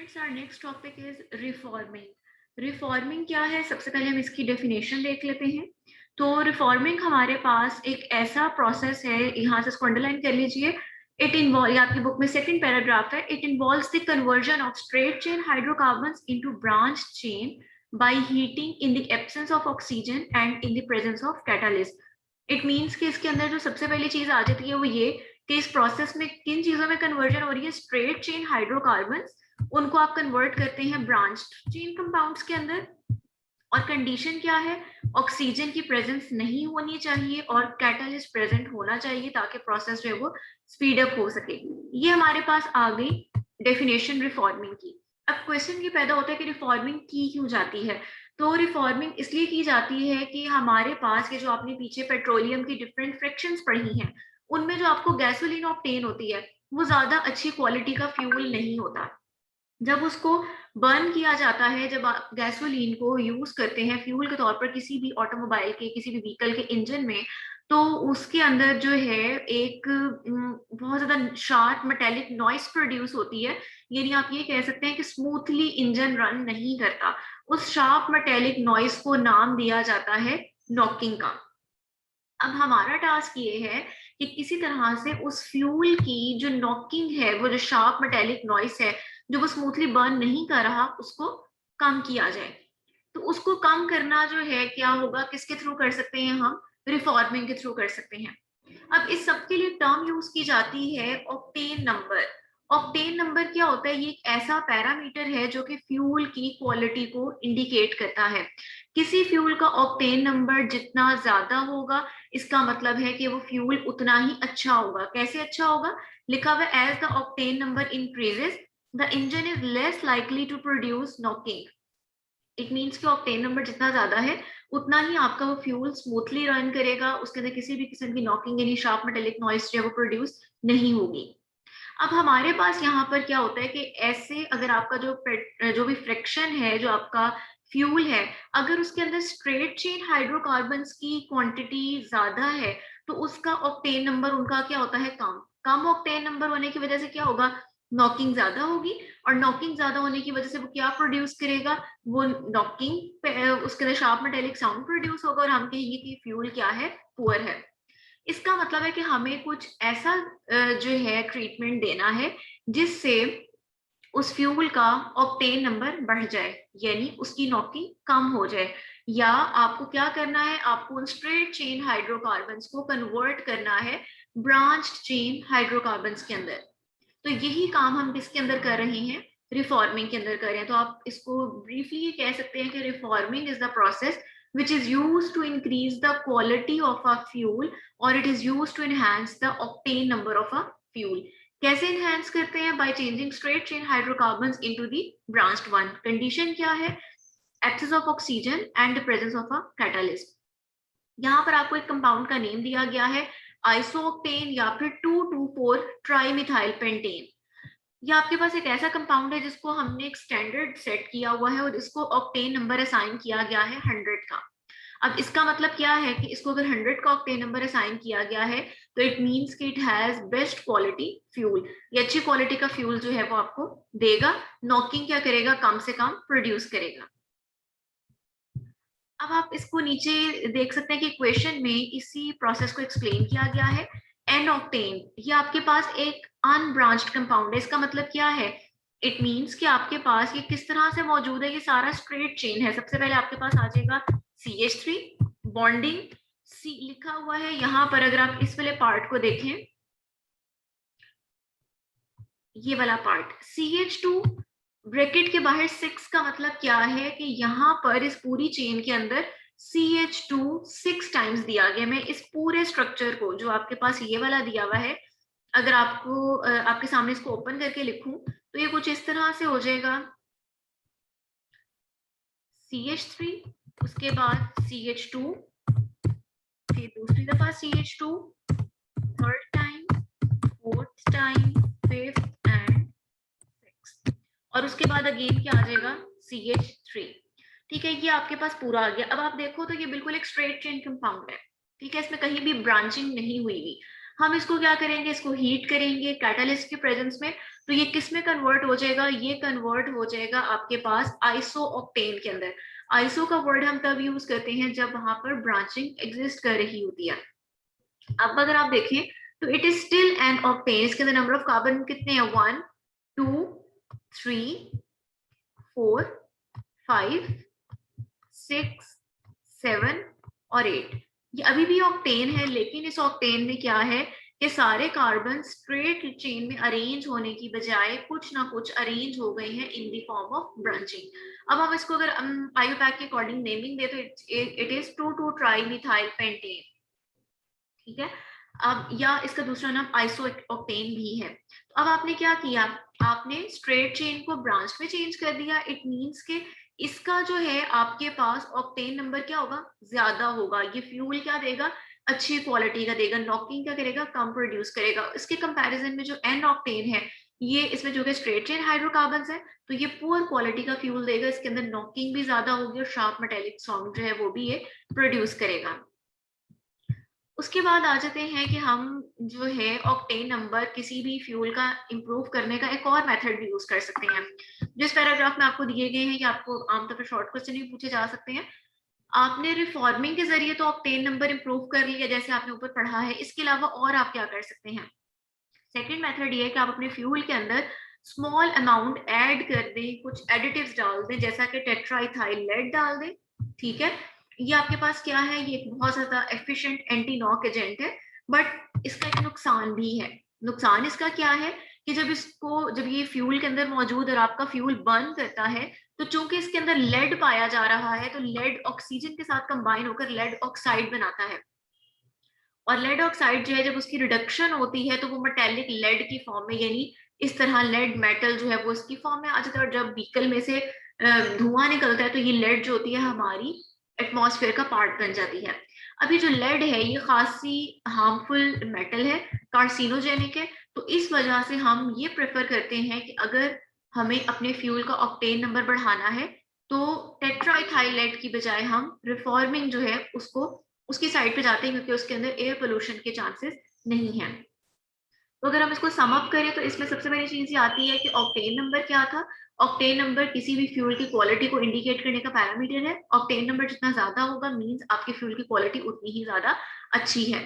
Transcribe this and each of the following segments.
Friends our next topic is reforming. Reforming क्या है? सबसे पहले हम इसकी डेफिनेशन देख लेते हैं। तो रिफॉर्मिंग हमारे पास एक ऐसा प्रोसेस है, यहाँ से इसको अंडरलाइन कर लीजिए। इट इन्वॉल्व, आपकी बुक में सेकंड पैराग्राफ है, it involves the conversion of straight chain hydrocarbons into branch chain by heating in the absence of oxygen and in the presence of catalyst. It means कि इसके अंदर जो सबसे पहली चीज आ जाती है वो ये कि इस प्रोसेस में किन चीजों में कन्वर्जन हो रही है। स्ट्रेट चेन हाइड्रोकार्बन्स, उनको आप कन्वर्ट करते हैं ब्रांच चेन कंपाउंड्स के अंदर। और कंडीशन क्या है? ऑक्सीजन की प्रेजेंस नहीं होनी चाहिए और कैटालिस्ट प्रेजेंट होना चाहिए ताकि प्रोसेस जो है वो स्पीड अप हो सके। ये हमारे पास आ गई डेफिनेशन रिफॉर्मिंग की। अब क्वेश्चन ये पैदा होता है कि रिफॉर्मिंग की क्यों जाती है? तो रिफॉर्मिंग इसलिए की जाती है कि हमारे पास ये जो आपने पीछे पेट्रोलियम की डिफरेंट फ्रैक्शंस पढ़ी हैं, उनमें जो आपको गैसोलीन ऑब्टेन होती है वो ज्यादा अच्छी क्वालिटी का फ्यूल नहीं होता। जब उसको बर्न किया जाता है, जब आप गैसोलीन को यूज करते हैं फ्यूल के तौर पर किसी भी ऑटोमोबाइल के, किसी भी व्हीकल के इंजन में, तो उसके अंदर जो है एक बहुत ज्यादा शार्प मेटेलिक नॉइस प्रोड्यूस होती है। यानी आप ये कह सकते हैं कि स्मूथली इंजन रन नहीं करता। उस शार्प मेटेलिक नॉइस को नाम दिया जाता है नॉकिंग का। अब हमारा टास्क ये है कि किसी तरह से उस फ्यूल की जो नॉकिंग है, वो जो शार्प मेटेलिक नॉइस है जो वो स्मूथली बर्न नहीं कर रहा, उसको कम किया जाए। तो उसको कम करना जो है क्या होगा, किसके थ्रू कर सकते हैं हम? रिफॉर्मिंग के थ्रू कर सकते हैं। अब इस सब के लिए टर्म यूज की जाती है ऑक्टेन नंबर। ऑक्टेन नंबर क्या होता है? ये एक ऐसा पैरामीटर है जो कि फ्यूल की क्वालिटी को इंडिकेट करता है। किसी फ्यूल का ऑक्टेन नंबर जितना ज्यादा होगा, इसका मतलब है कि वो फ्यूल उतना ही अच्छा होगा। कैसे अच्छा होगा? लिखा हुआ as the octane number increases the engine is less likely to produce knocking. It means कि ऑक्टेन नंबर जितना ज्यादा है उतना ही आपका वो फ्यूल स्मूथली रन करेगा, उसके अंदर किसी भी किस्म की नॉकिंग यानी शार्प मेटेलिक नॉइस जो है वो प्रोड्यूस नहीं होगी। अब हमारे पास यहाँ पर क्या होता है कि ऐसे अगर आपका जो भी फ्रिक्शन है, जो आपका फ्यूल है, अगर उसके अंदर स्ट्रेट चेन हाइड्रोकार्बन्स की क्वांटिटी ज्यादा है, तो उसका ऑक्टेन नंबर उनका क्या होता है? कम। कम ऑक्टेन नंबर होने की वजह से क्या होगा? नॉकिंग ज्यादा होगी। और नॉकिंग ज्यादा होने की वजह से वो क्या प्रोड्यूस करेगा? वो नॉकिंग, उसके अंदर शार्प मेटेलिक साउंड प्रोड्यूस होगा और हम कहेंगे कि फ्यूल क्या है? पुअर है। इसका मतलब है कि हमें कुछ ऐसा जो है ट्रीटमेंट देना है जिससे उस फ्यूल का ऑक्टेन नंबर बढ़ जाए, यानी उसकी नॉकिंग कम हो जाए। या आपको क्या करना है? आपको उन स्ट्रेट चेन हाइड्रोकार्बन्स को कन्वर्ट करना है ब्रांच चेन हाइड्रोकार्बन्स के अंदर। तो यही काम हम किसके अंदर कर रहे हैं? रिफॉर्मिंग के अंदर कर रहे हैं। तो आप इसको ब्रीफली कह सकते हैं कि reforming is the process which is used to increase the quality of a fuel or it is used to enhance the octane number of a fuel. कैसे enhance करते हैं? By changing straight chain hydrocarbons into the branched one. Condition क्या है? Excess of oxygen and the presence of a catalyst. यहाँ पर आपको एक compound का नेम दिया गया है आइसोक्टेन या फिर 2,2,4 ट्राइमिथाइल पेंटेन। ये आपके पास एक ऐसा कंपाउंड है जिसको हमने एक स्टैंडर्ड सेट किया हुआ है और इसको ऑक्टेन नंबर असाइन किया गया है 100 का। अब इसका मतलब क्या है कि इसको अगर 100 का ऑक्टेन नंबर असाइन किया गया है तो इट मींस कि it has best quality fuel. ये अच्छी क्वालिटी का फ्यूल जो है वो आपको देगा। नॉकिंग क्या करेगा? कम से कम प्रोड्यूस करेगा। अब आप इसको नीचे देख सकते हैं कि क्वेश्चन में इसी प्रोसेस को एक्सप्लेन किया गया है। एन ऑक्टेन, ये आपके पास एक अनब्रांच्ड कंपाउंड है। इसका मतलब क्या है? इट मींस कि आपके पास ये किस तरह से मौजूद है? ये सारा स्ट्रेट चेन है। सबसे पहले आपके पास आ जाएगा CH3 बॉन्डिंग, सी लिखा हुआ है यहाँ पर। अगर आप इस वाले पार्ट को देखें, ये वाला पार्ट CH2 ब्रैकेट के बाहर 6 का मतलब क्या है कि यहाँ पर इस पूरी चेन के अंदर CH2 6 टाइम्स दिया गया। मैं इस पूरे स्ट्रक्चर को जो आपके पास ये वाला दिया हुआ है, अगर आपको आपके सामने इसको ओपन करके लिखूं तो ये कुछ इस तरह से हो जाएगा। CH3, उसके बाद CH2, फिर दूसरी दफा CH2, third time, fourth time, fifth and sixth, और उसके बाद अगेन क्या आ जाएगा? CH3। ठीक है, ये आपके पास पूरा आ गया। अब आप देखो तो ये बिल्कुल एक स्ट्रेट चेन कंपाउंड है। ठीक है, इसमें कहीं भी ब्रांचिंग नहीं हुई हुई। हम इसको क्या करेंगे, इसको हीट करेंगे कैटालिस्ट के प्रेजेंस में, तो ये किस में कन्वर्ट हो जाएगा, ये कन्वर्ट हो जाएगा आपके पास आइसो ऑक्टेन के अंदर। आइसो का वर्ड हम तब यूज करते हैं जब वहां पर ब्रांचिंग एग्जिस्ट कर रही होती है। अब अगर आप देखें तो it is still an octane, इसके अंदर नंबर ऑफ कार्बन कितने हैं, 1 2 3 4 5 6 7 और 8। ये अभी भी ऑक्टेन है, लेकिन इस ऑक्टेन में क्या है कि सारे कार्बन स्ट्रेट चेन में अरेंज होने की बजाय कुछ ना कुछ अरेंज हो गए हैं in the form of branching. अब हम इसको अगर आईयूपैक के अकॉर्डिंग नेमिंग दे तो it is 2 tri methyl pentane, ठीक है। अब या इसका दूसरा नाम आइसो ऑक्टेन भी है। तो अब आपने क्या किया, आपने स्ट्रेट चेन को ब्रांच में चेंज कर दिया। इट मींस के इसका जो है आपके पास ऑक्टेन नंबर क्या होगा, ज्यादा होगा। ये फ्यूल क्या देगा, अच्छी क्वालिटी का देगा। नॉकिंग क्या करेगा, कम प्रोड्यूस करेगा। इसके कंपैरिजन में जो एन ऑक्टेन है, ये इसमें जो कि स्ट्रेट चेन हाइड्रोकार्बन है, तो ये पुअर क्वालिटी का फ्यूल देगा। इसके अंदर नॉकिंग भी ज्यादा होगी और शार्प मेटेलिक साउंड जो है वो भी ये प्रोड्यूस करेगा। उसके बाद आ जाते हैं कि हम जो है ऑक्टेन नंबर किसी भी फ्यूल का इंप्रूव करने का एक और मेथड भी यूज कर सकते हैं। जिस पैराग्राफ में आपको दिए गए हैं कि आपको आमतौर पर शॉर्ट क्वेश्चन भी पूछे जा सकते हैं। आपने रिफॉर्मिंग के जरिए तो ऑक्टेन नंबर इंप्रूव कर लिया जैसे आपने ऊपर पढ़ा है, इसके अलावा और आप क्या कर सकते हैं। सेकेंड मेथड ये है कि आप अपने फ्यूल के अंदर स्मॉल अमाउंट ऐड कर दें, कुछ एडिटिव्स डाल दें, जैसा कि टेट्राइथाइल लेड डाल दें, ठीक है। ये आपके पास क्या है, ये एक बहुत ज्यादा एफिशिएंट एंटी नॉक एजेंट है, बट इसका एक नुकसान भी है। नुकसान इसका क्या है कि जब ये फ्यूल के अंदर मौजूद और आपका फ्यूल बर्न करता है, तो चूंकि इसके अंदर लेड पाया जा रहा है, तो लेड ऑक्सीजन के साथ कंबाइन होकर लेड ऑक्साइड बनाता है। और लेड ऑक्साइड जो है जब उसकी रिडक्शन होती है तो वो मेटेलिक लेड की फॉर्म में, यानी इस तरह लेड मेटल जो है वो इसकी फॉर्म में आ जाता है। और जब व्हीकल में से धुआं निकलता है तो ये लेड जो होती है हमारी एटमॉस्फेयर का पार्ट बन जाती है। अब ये जो लेड है ये खासी हार्मफुल मेटल है, कार्सिनोजेनिक है। तो इस वजह से हम ये प्रेफर करते हैं कि अगर हमें अपने फ्यूल का ऑक्टेन नंबर बढ़ाना है तो टेट्राइथाइल लेड की बजाय हम रिफॉर्मिंग जो है उसको उसकी साइड पे जाते हैं, क्योंकि उसके अंदर एयर पोल्यूशन के चांसेस नहीं है। तो अगर हम इसको सम अप करें तो इसमें सबसे पहली चीज ये आती है कि ऑक्टेन नंबर क्या था। ऑक्टेन नंबर किसी भी फ्यूल की क्वालिटी को इंडिकेट करने का पैरामीटर है। ऑक्टेन नंबर जितना ज्यादा होगा मींस आपके फ्यूल की क्वालिटी उतनी ही ज्यादा अच्छी है।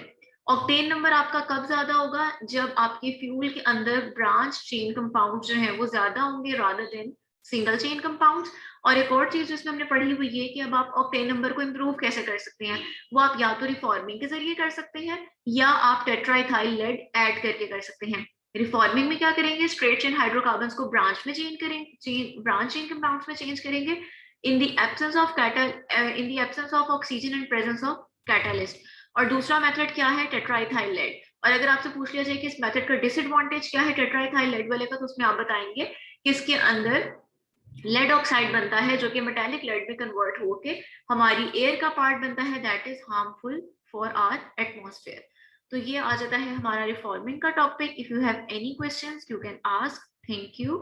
ऑक्टेन नंबर आपका कब ज्यादा होगा, जब आपके फ्यूल के अंदर ब्रांच चेन कंपाउंड जो है वो ज्यादा होंगे rather than single chain compounds. और एक और चीज जिसमें हमने पढ़ी हुई है कि अब आप ऑक्टेन नंबर को इम्प्रूव कैसे कर सकते हैं, वो आप या तो रिफॉर्मिंग के जरिए कर सकते हैं या आप टेट्राइथाइल लेड ऐड करके कर सकते हैं। रिफॉर्मिंग में क्या करेंगे, स्ट्रेट चेन हाइड्रोकार्बन्स को ब्रांच में चेंज करेंगे, ब्रांच चेन कंपाउंड्स में चेंज करेंगे in the absence of in the absence of oxygen and presence of catalyst. और दूसरा मेथड क्या है, टेट्राइथाइल लेड। और अगर आपसे पूछ लिया जाए कि इस मेथड का डिसएडवांटेज क्या है टेट्राइथाइल लेड वाले का, तो उसमें आप बताएंगे कि इसके अंदर लेड ऑक्साइड बनता है जो कि मेटालिक लेड में कन्वर्ट होके हमारी एयर का पार्ट बनता है, that is harmful for our atmosphere. तो ये आ जाता है हमारा रिफॉर्मिंग का topic. If you have any questions you can ask. Thank you.